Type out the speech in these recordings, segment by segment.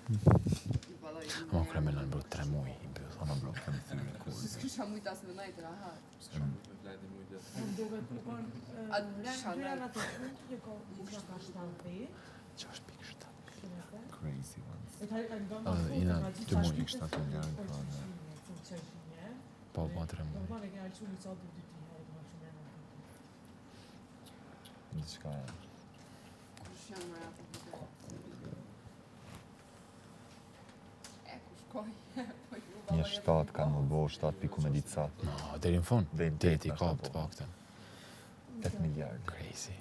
Ma kremen në bërë 3 muj, i bërë. Ana bro, kam thënë kur. S'kisha mujt as me najt rahat. Crazy ones. Jina 2 muj. 6.7 miliard kronë. Po, 3 muj. Diçka e. Kush janë më rahat? Kush koj? Një 7 kanë më bo, 7.9 No, deri në fund. Deri në Deti tet, ka ashtu të po. paktën. 8 miliard. Crazy.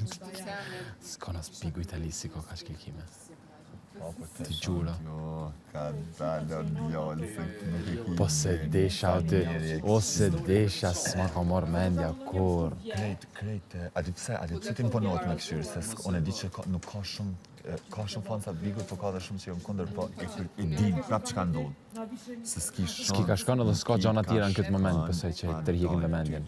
S'ka S'ka nas pigu italisë si ka ka shkilkime. Të gjura. Jo, ka dalë djallë se nuk e ki. Po se desha aty, ose desha s'ma ka marrë mendja kur. Krejt, a di pse t'imponohet me këshyrë, se unë e di që nuk ka shumë fansa të bigut, po ka dhe shumë që jo më kundër, po e di prap që ka ndodhë. Se s'ki shumë... S'ki ka shkon edhe s'ka gjana tjera në këtë moment, pëse që tërhekin dhe mendjen.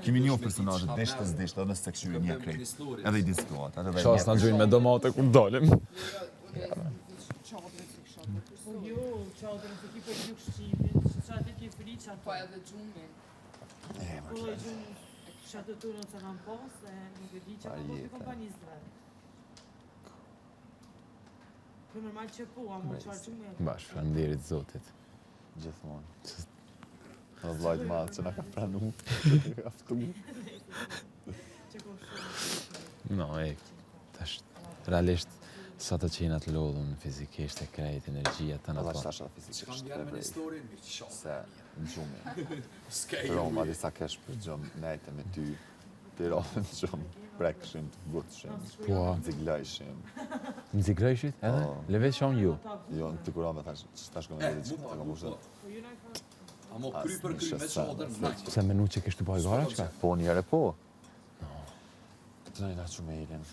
Kemi një personazhe deshtë edhe se këshyri një krejt. Edhe i di situatë. Shas në gjujnë me domate kur dalim. Po edhe gjumin. Bash, faleminderit Zotit. Gjithmonë. Në vlajt madhë që na ka pranu. Aftu. No, tash, realisht, sa të qena të lodhun fizikisht e krejt, energjia të në Alla po. shtasha fizikisht e brej. Se në gjumë. Roma disa kesh për gjumë nejte me ty. Të rafën gjumë prekshim, të butëshim, Po, nëziglajshim. nëzigrejshit edhe? Levet shon ju. Jo, në të kurame thash, që tash këmë edhe që të ka bushtë. Amo kry për kry me qadër në majtë. Pse menu që kishtu bëj gara qka? Po njëre po. Të nëjna që me ilin.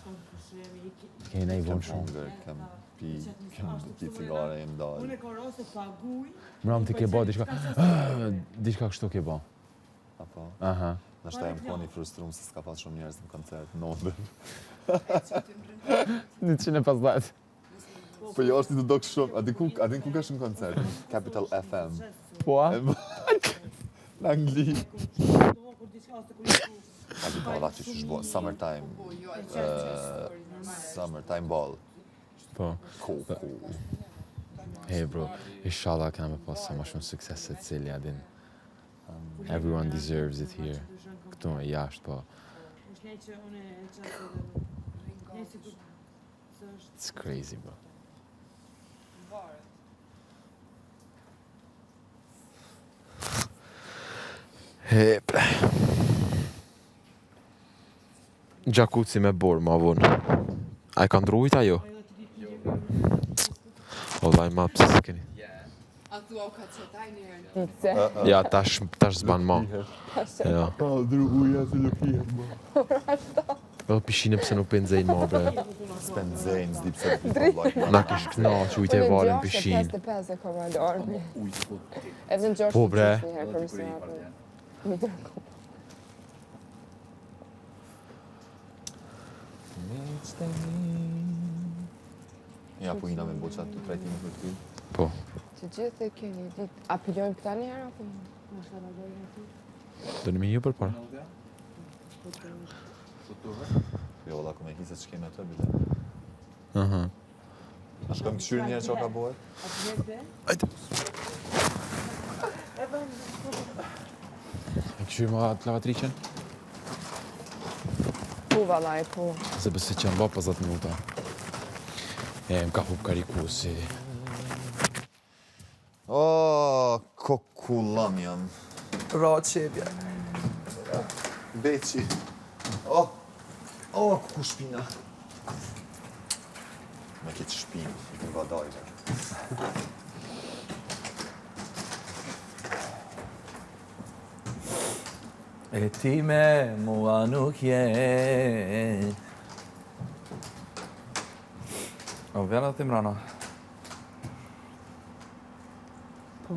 Kena i Kem vonë shumë. hunger, kem pi, kem pi cigare e mdalë. Mram ti ke ba diçka, diçka kështu ke ba. Apo? Aha. Nashta jem koni frustrum se s'ka pas shumë njerëz në koncert, në ondër. 150. Po jo është i të dokë shumë, a din ku është në koncert? Capital FM. Po, a? Në Angli. A di pa dha që që shbo, summertime ball. Po. Cool. Hey bro, inshallah kena me pas sa ma shumë sukses se cili adin. Everyone deserves it here. Këtu me jashtë, po. It's crazy, bro. Hepre. Gjakuci me borë ma vonë. A e ka ndrujt ajo? O vaj ma pëse s'keni. A thua u ka qetaj njerën? Ja, tash zban ma. Ja. Pa, dru uja se nuk jetë ma. Edhe pishinë pëse nuk pëndzejnë ma, bre. Spenzejnë, s'di pëse të pëllajt ma. Na kish knaq, ujtë e valën pishinë. 55 e ka me dorë. Edhe në gjashtë Po, bre. të njëherë për mësinatë. Ja, po ina me boqa të trajtimi për ty. Po. Që gjithë e keni ditë. A pilojmë këta njëherë apo? Do në me ju për para. Jo, valla, ku me hiset që kemi atë, bile. Aha. A shkëm këshyrë njerë që o ka bohet? Ajde. E këshyrë ma të lavatricën? Po, vallaj, po. Se pëse që janë ba 50 minuta. Më ka hup karikusi. O, kokullam jam. Ra qepja. Beqi. Ku shpina. Me këtë shpinë, në vadajve. E ti me mua nuk je. O, vjen edhe ti mrana. Po.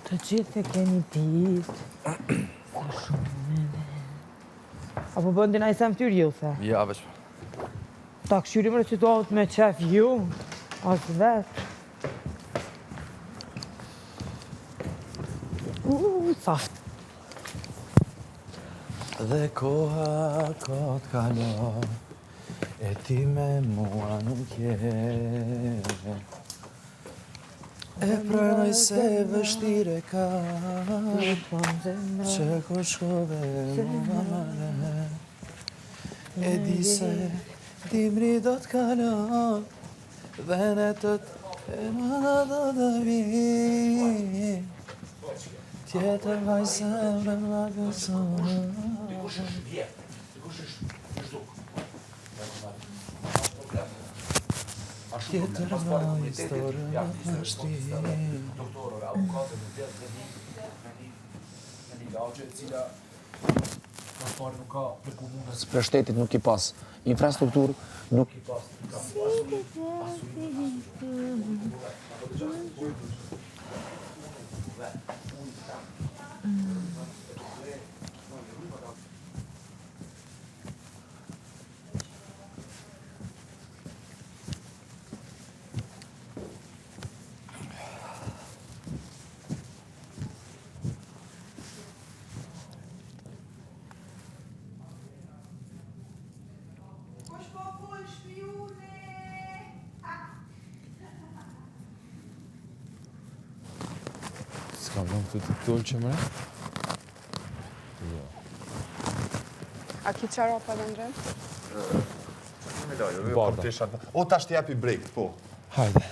Të gjithë e keni ditë. Apo bëndi na i sem fyr ju, the? Ja, veç. Ta këshyrim në situat me qef ju, asë vetë. Saft. Dhe koha ka t'kalon, e ti me mua nuk je. E pranoj se vështire ka, që kur shkove mua. E di se dimri do t'kalon, dhe netët e mëna do të vi. Tjetër vaj zemrën nga gëzonë. Tjetër vaj historin nga shtri. Për shtetit nuk i pas infrastrukturë, nuk i pas. S'ka vëmë këtë dolqe mëre? A ki çarapa dhe ndrem? Barda. O, tash t'jepi break, po. Hajde.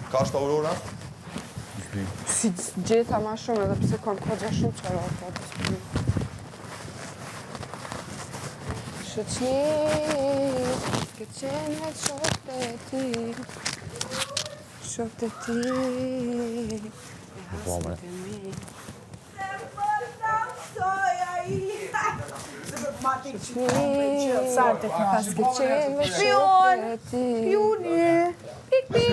Ka është Aurora? Si gjeta ma shumë edhe pse kam kogja shumë çarapa. Shoqni, ke qenë shokët e ti. Shokët e ti. Po, mëre. Pas ke qenë shokët e ti. Pjuni. Pik, pik.